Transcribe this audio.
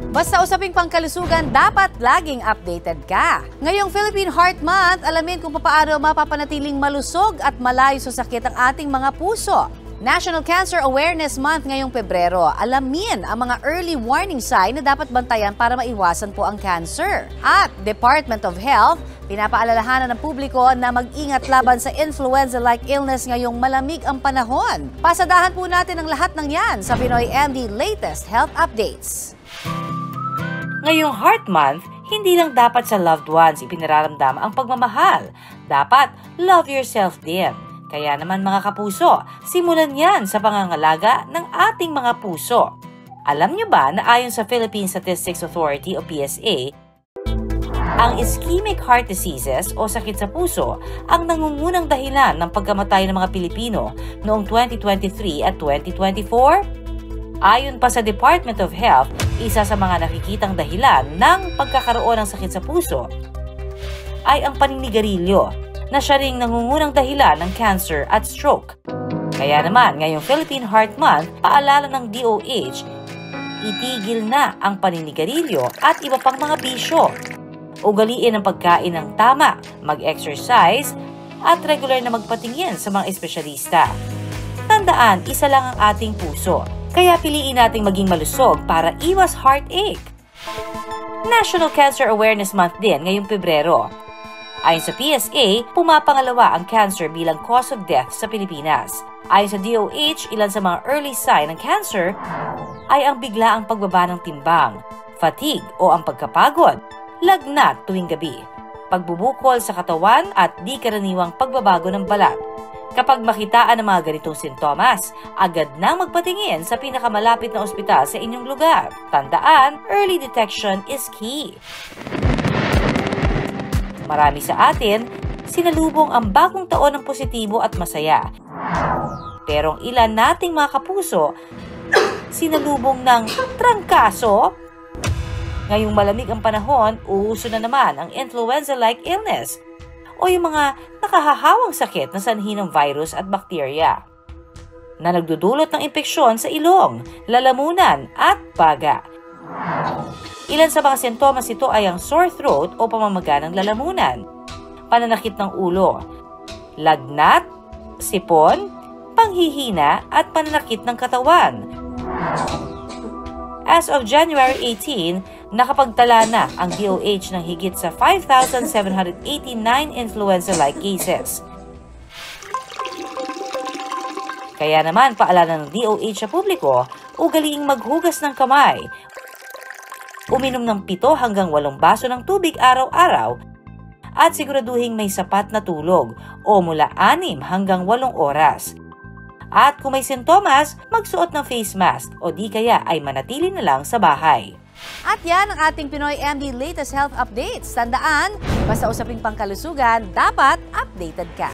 Basta usaping pangkalusugan, dapat laging updated ka. Ngayong Philippine Heart Month, alamin kung paano mapapanatiling malusog at malayo sa sakit ang ating mga puso. National Cancer Awareness Month ngayong Pebrero. Alamin ang mga early warning sign na dapat bantayan para maiwasan po ang cancer. At Department of Health, pinapaalalahanan ng publiko na mag-ingat laban sa influenza-like illness ngayong malamig ang panahon. Pasadahan po natin ang lahat ng yan sa Pinoy MD Latest Health Updates. Ngayong Heart Month, hindi lang dapat sa loved ones ipinararamdam ang pagmamahal. Dapat love yourself din. Kaya naman mga kapuso, simulan yan sa pangangalaga ng ating mga puso. Alam niyo ba na ayon sa Philippine Statistics Authority o PSA, ang ischemic heart diseases o sakit sa puso ang nangungunang dahilan ng pagkamatay ng mga Pilipino noong 2023 at 2024? Ayon pa sa Department of Health, isa sa mga nakikitang dahilan ng pagkakaroon ng sakit sa puso ay ang paninigarilyo na siya ring nangungunang dahilan ng cancer at stroke. Kaya naman, ngayong Philippine Heart Month, paalala ng DOH, itigil na ang paninigarilyo at iba pang mga bisyo. Ugaliin ang pagkain ng tama, mag-exercise, at regular na magpatingin sa mga espesyalista. Tandaan, isa lang ang ating puso. Kaya piliin nating maging malusog para iwas heartache. National Cancer Awareness Month din ngayong Pebrero. Ayon sa PSA, pumapangalawa ang cancer bilang cause of death sa Pilipinas. Ayon sa DOH, ilan sa mga early sign ng cancer ay ang biglaang pagbaba ng timbang, fatigue o ang pagkapagod, lagnat tuwing gabi, pagbubukol sa katawan at di karaniwang pagbabago ng balat. Kapag makitaan ng mga ganitong sintomas, agad nang magpatingin sa pinakamalapit na ospital sa inyong lugar. Tandaan, early detection is key. Marami sa atin, sinalubong ang bagong taon ng positibo at masaya. Pero ang ilan nating mga kapuso, sinalubong ng trangkaso. Ngayong malamig ang panahon, uuso na naman ang influenza-like illness o yung mga nakahahawang sakit na sanhi ng virus at bakterya na nagdudulot ng impeksyon sa ilong, lalamunan at baga. Ilan sa mga sintomas ito ay ang sore throat o pamamaga ng lalamunan, pananakit ng ulo, lagnat, sipon, panghihina at pananakit ng katawan. As of January 18, nakapagtala na ang DOH ng higit sa 5,789 influenza-like cases. Kaya naman, paalala ng DOH sa publiko, ugaliing maghugas ng kamay, uminom ng 7 hanggang 8 baso ng tubig araw-araw, at siguraduhing may sapat na tulog o mula 6 hanggang 8 oras. At kung may sintomas, magsuot ng face mask o di kaya ay manatili na lang sa bahay. At yan ang ating Pinoy MD Latest Health Updates. Tandaan, basta usaping pangkalusugan, dapat updated ka.